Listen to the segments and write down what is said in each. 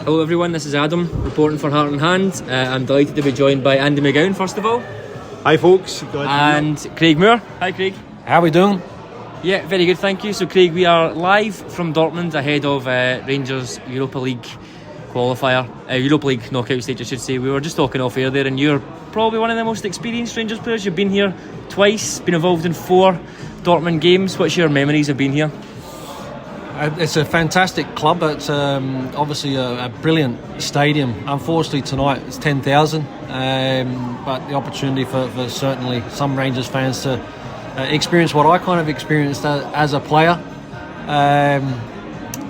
Hello everyone, this is Adam reporting for Heart and Hand. I'm delighted to be joined by Andy McGowan first of all. Hi folks. And Craig Moore. Hi Craig. How are we doing? Yeah, very good, thank you. So Craig, we are live from Dortmund ahead of Rangers Europa League qualifier, Europa League knockout stage I should say. We were just talking off air there, and you're probably one of the most experienced Rangers players. You've been here twice, been involved in 4 Dortmund games. What's your memories of being here? It's a fantastic club. It's obviously a brilliant stadium. Unfortunately tonight it's 10,000, but the opportunity for certainly some Rangers fans to experience what I kind of experienced as a player.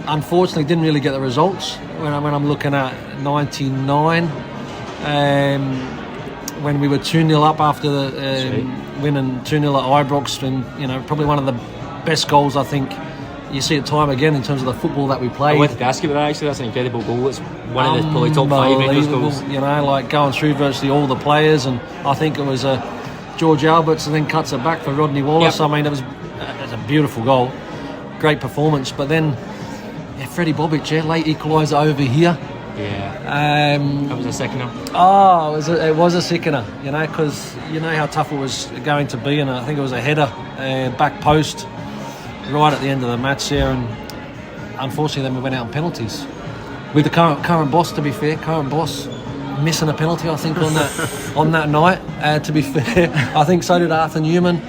Unfortunately didn't really get the results when I'm looking at 99, when we were 2-0 up after the winning 2-0 at Ibrox, and probably one of the best goals I think you see it time again in terms of the football that we played. I wanted to ask you about that actually. That's an incredible goal. It's one of the probably top 5 Rangers goals. Like going through virtually all the players, and I think it was George Alberts and then cuts it back for Rodney Wallace. Yep. I mean, it was a beautiful goal, great performance. But then Freddie Bobic, late equaliser over here. Yeah, that was a sickener. Oh, it was a sickener, because you know how tough it was going to be, and I think it was a header, back post, right at the end of the match there, and unfortunately then we went out on penalties. With the current boss, to be fair, missing a penalty, I think, on that night. To be fair, I think so did Arthur Newman.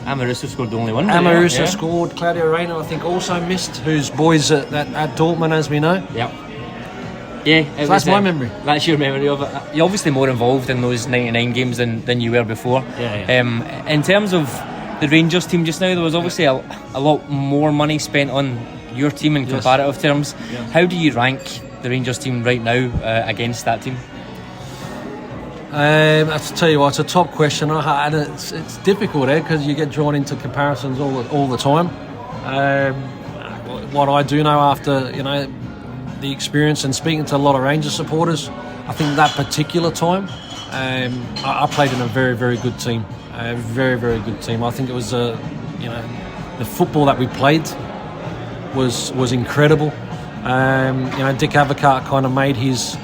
Amaruso scored the only one. Amaruso scored. Claudio Reyna, I think, also missed, whose boys at Dortmund, as we know. Yep. Yeah, so that's my memory. That's your memory of it. You're obviously more involved in those 99 games than you were before. Yeah. In terms of the Rangers team just now, there was obviously a lot more money spent on your team in comparative terms. Yes. How do you rank the Rangers team right now against that team? I have to tell you what, it's a top question, and it's difficult because you get drawn into comparisons all the time. What I do know after the experience and speaking to a lot of Rangers supporters, I think that particular time I played in a very, very good team. A very, very good team. I think it was the football that we played was incredible. Dick Advocaat kind of made his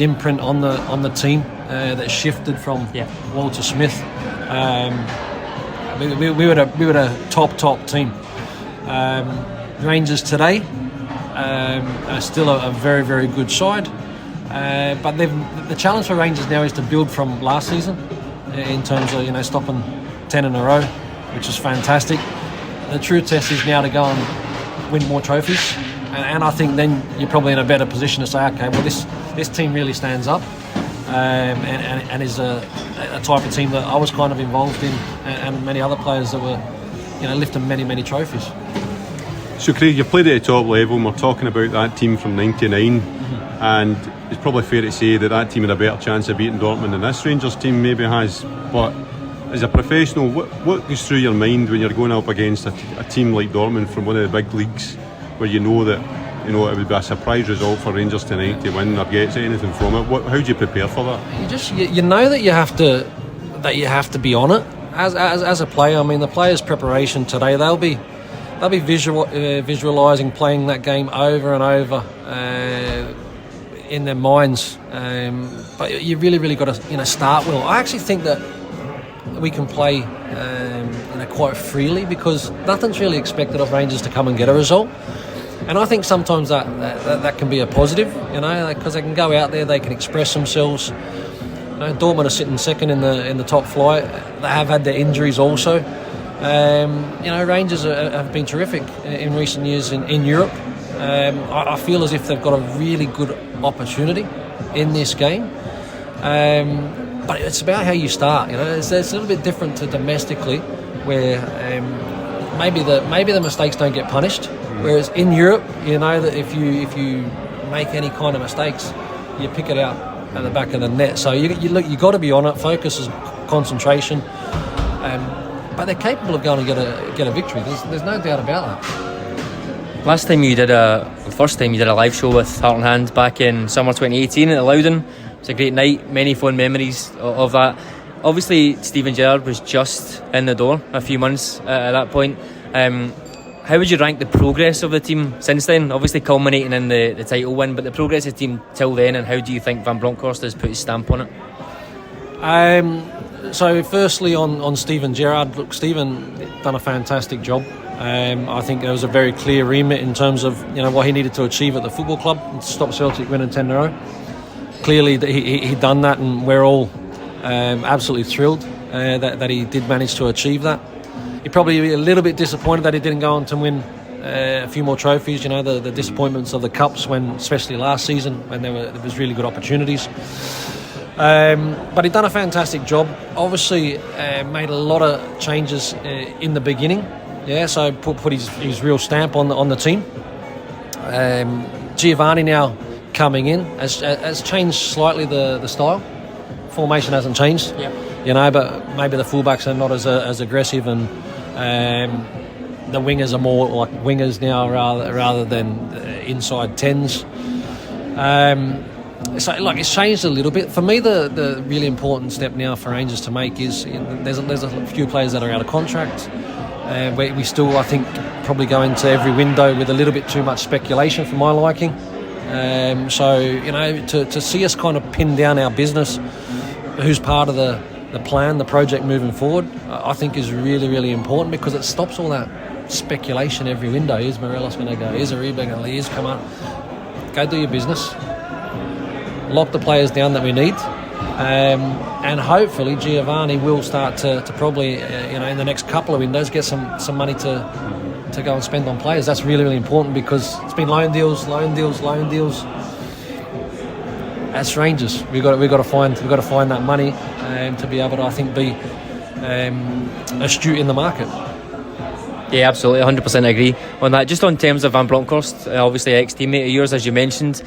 imprint on the team that shifted from Walter Smith. We were a top team. Rangers today are still a very, very good side, but the challenge for Rangers now is to build from last season in terms of stopping 10 in a row, which is fantastic. The true test is now to go and win more trophies, and I think then you're probably in a better position to say, okay, well this team really stands up, and is a type of team that I was kind of involved in, and many other players that were lifting many trophies. So Craig, you played at the top level, and we're talking about that team from 99, and it's probably fair to say that team had a better chance of beating Dortmund than this Rangers team maybe has. But as a professional, what goes through your mind when you're going up against a team like Dortmund from one of the big leagues, where you know that it would be a surprise result for Rangers tonight to win or get anything from it? How do you prepare for that? You know that you have to be on it as a player. I mean, the players' preparation today, they'll be visualising playing that game over and over in their minds. But you really got to start well. I actually think that we can play quite freely, because nothing's really expected of Rangers to come and get a result. And I think sometimes that can be a positive, because they can go out there, they can express themselves. Dortmund are sitting second in the top flight. They have had their injuries also. Rangers have been terrific in recent years in Europe. I feel as if they've got a really good opportunity in this game. But it's about how you start. It's a little bit different to domestically, where maybe the mistakes don't get punished. Whereas in Europe, you know that if you make any kind of mistakes, you pick it out at the back of the net. So you got to be on it. Focus is concentration. But they're capable of going to get a victory. There's no doubt about that. First time you did a live show with Heart and Hand back in summer 2018 at the Loudon. It was a great night. Many fond memories of that. Obviously, Steven Gerrard was just in the door a few months at that point. how would you rank the progress of the team since then? Obviously culminating in the title win, but the progress of the team till then, and how do you think Van Bronckhorst has put his stamp on it? So firstly on Steven Gerrard, look, Steven done a fantastic job. I think there was a very clear remit in terms of what he needed to achieve at the football club to stop Celtic winning 10 in a row. Clearly he done that, and we're all absolutely thrilled that he did manage to achieve that. He'd probably be a little bit disappointed that he didn't go on to win a few more trophies. The disappointments of the cups, when especially last season when there was really good opportunities. But he'd done a fantastic job. Obviously made a lot of changes in the beginning. So put his real stamp on the team. Giovanni now coming in has changed slightly the style. Formation hasn't changed. But maybe the fullbacks are not as aggressive, and the wingers are more like wingers now rather than inside 10s. So it's changed a little bit. For me, the really important step now for Rangers to make is there's a few players that are out of contract. We still, I think, probably go into every window with a little bit too much speculation for my liking. To see us kind of pin down our business, who's part of the plan, the project moving forward, I think is really, really important, because it stops all that speculation every window. Is Morelos going to go? Is Ariba going to leave? Come on, go do your business. Lock the players down that we need, and hopefully Giovanni will start to probably in the next couple of windows get some money to go and spend on players. That's really, really important, because it's been loan deals. That's Rangers. We've got to find that money to be able to, I think, be astute in the market. Yeah, absolutely, 100% agree on that. Just on terms of Van Bronckhorst, obviously ex-teammate of yours, as you mentioned.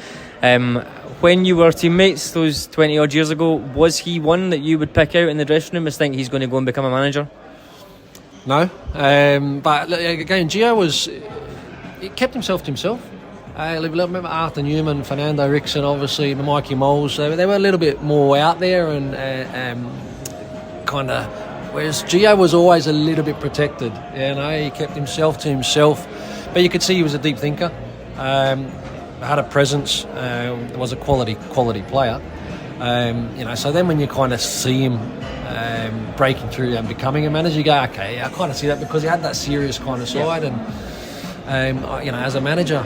When you were teammates those 20 odd years ago, was he one that you would pick out in the dressing room as think he's going to go and become a manager? No, but again, he kept himself to himself. I remember Arthur Newman, Fernando Rickson, obviously Mikey Moles. They were a little bit more out there, and kind of. Whereas Gio was always a little bit protected. He kept himself to himself, but you could see he was a deep thinker. Had a presence. Was a quality player. So then when you kind of see him breaking through and becoming a manager, you go, okay, I kind of see that, because he had that serious kind of side, and as a manager.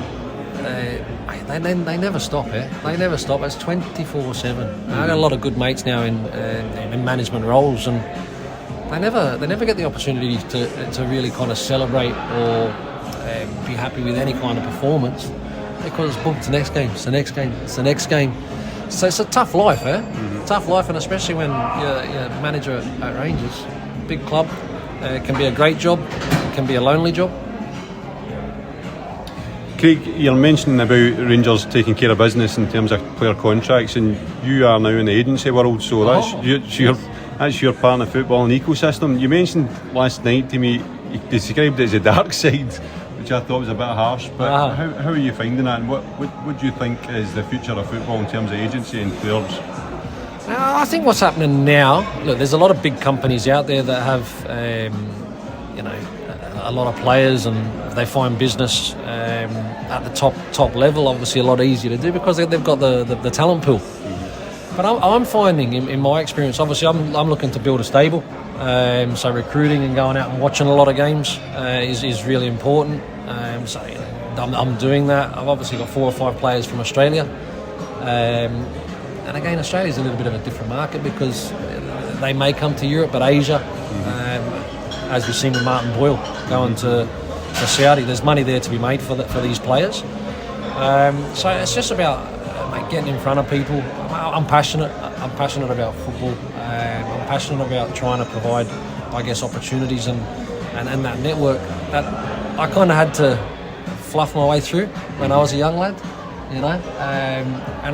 They never stop. They never stop. It's 24/7. I got a lot of good mates now in management roles, and they never get the opportunity to really kind of celebrate or be happy with any kind of performance, because boom, it's the next game. It's the next game. It's the next game. So it's a tough life, Tough life, and especially when you're manager at Rangers, big club. It can be a great job. It can be a lonely job. Craig, you're mentioning about Rangers taking care of business in terms of player contracts, and you are now in the agency world, so that's your part of the football and ecosystem. You mentioned last night to me, you described it as a dark side, which I thought was a bit harsh, but how are you finding that, and what do you think is the future of football in terms of agency and players? I think what's happening now, look, there's a lot of big companies out there that have a lot of players, and they find business at the top level obviously a lot easier to do, because they've got the talent pool. But I'm finding in my experience, obviously I'm looking to build a stable, so recruiting and going out and watching a lot of games is really important. I'm doing that. I've obviously got 4 or 5 players from Australia, and again, Australia's a little bit of a different market, because they may come to Europe, but Asia, as we've seen with Martin Boyle going to Saudi, there's money there to be made for these players. So it's just about getting in front of people. I'm passionate about football. I'm passionate about trying to provide, I guess, opportunities and that network that I kind of had to fluff my way through when I was a young lad, and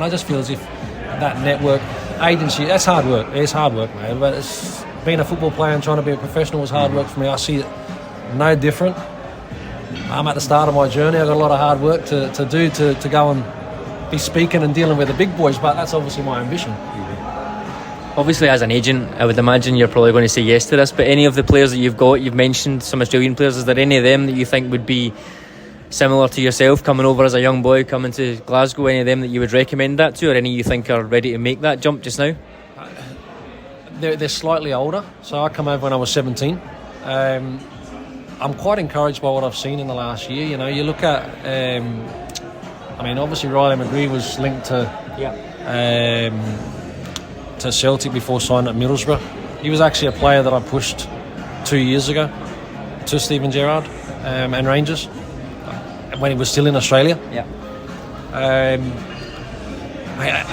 I just feel as if that network agency, that's hard work. It's hard work, mate, but it's being a football player and trying to be a professional was hard work for me. I see it no different. I'm at the start of my journey. I've got a lot of hard work to do to go and be speaking and dealing with the big boys, but that's obviously my ambition. Obviously, as an agent, I would imagine you're probably going to say yes to this, but any of the players that you've got, you've mentioned some Australian players, is there any of them that you think would be similar to yourself, coming over as a young boy, coming to Glasgow, any of them that you would recommend that to, or any you think are ready to make that jump just now? They're slightly older, so I come over when I was 17. I'm quite encouraged by what I've seen in the last year. You know, you look at, obviously Riley McGree was linked to Celtic before signing at Middlesbrough. He was actually a player that I pushed 2 years ago to Steven Gerrard and Rangers when he was still in Australia.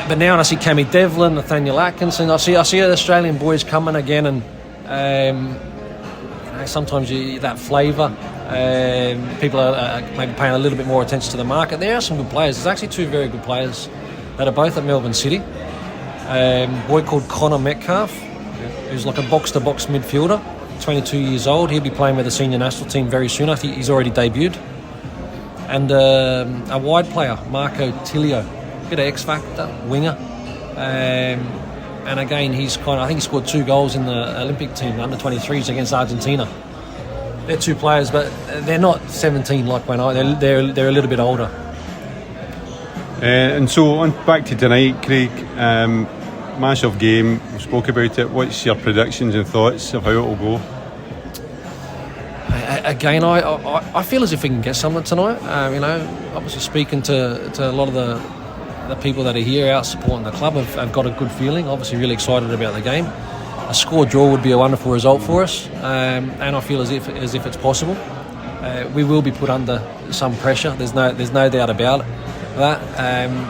But now I see Cammy Devlin, Nathaniel Atkinson. I see Australian boys coming again, and sometimes that flavour. People are maybe paying a little bit more attention to the market. There are some good players. There's actually 2 very good players that are both at Melbourne City. A boy called Connor Metcalf, who's like a box-to-box midfielder, 22 years old. He'll be playing with the senior national team very soon. I think he's already debuted. And a wide player, Marco Tilio, bit of X-factor, winger. And again, I think he scored 2 goals in the Olympic team, under 23s against Argentina. They're 2 players, but they're not 17 like when they're a little bit older. And so on back to tonight, Craig. Massive game. We spoke about it. What's your predictions and thoughts of how it will go? Again, I feel as if we can get something tonight. Obviously speaking to a lot of the people that are here out supporting the club have got a good feeling. Obviously, really excited about the game. A score draw would be a wonderful result for us, and I feel as if it's possible. We will be put under some pressure. There's no doubt about that.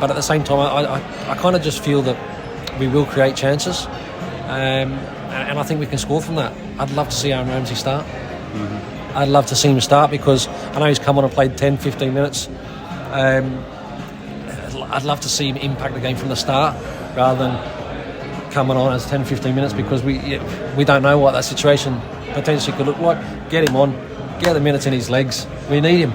But at the same time, I kind of just feel that we will create chances, and I think we can score from that. I'd love to see Aaron Ramsey start. Mm-hmm. I'd love to see him start because I know he's come on and played 10-15 minutes. I'd love to see him impact the game from the start rather than coming on as 10-15 minutes, because we don't know what that situation potentially could look like. Get him on, get the minutes in his legs. We need him.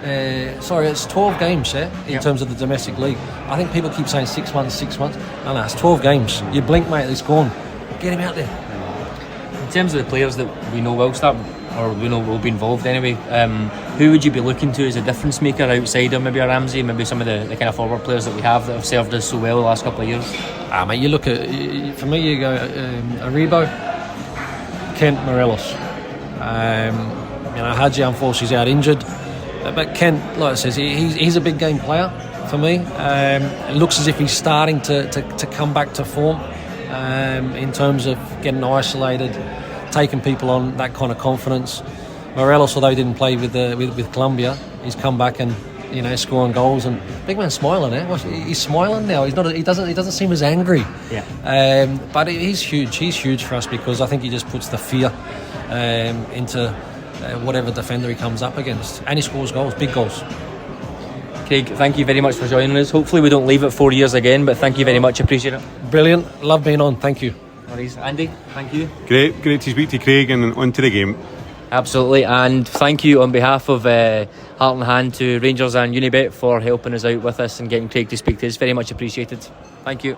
It's 12 games in terms of the domestic league. I think people keep saying 6 months. No, it's 12 games. You blink, mate, he's gone. Get him out there. In terms of the players that we know will start, or we know will be involved anyway, who would you be looking to as a difference maker outside of maybe a Ramsey, maybe some of the kind of forward players that we have that have served us so well the last couple of years? Mate, you look at, for me, you go Aribo, Kent, Morelos. Hadji unfortunately is out injured, but Kent, like I says, he's a big game player for me. It looks as if he's starting to come back to form in terms of getting isolated, taking people on, that kind of confidence. Morelos, although he didn't play with Colombia, he's come back and scoring goals, and big man smiling. He's smiling now. He's not. He doesn't seem as angry. Yeah. But he's huge. He's huge for us because I think he just puts the fear into whatever defender he comes up against, and he scores goals, big goals. Craig, thank you very much for joining us. Hopefully we don't leave it 4 years again, but thank you very much. Appreciate it. Brilliant. Love being on. Thank you. No worries. Andy, thank you. Great to speak to Craig, and on to the game. Absolutely, and thank you on behalf of Heart and Hand to Rangers and Unibet for helping us out with this and getting Craig to speak to us. Very much appreciated. Thank you.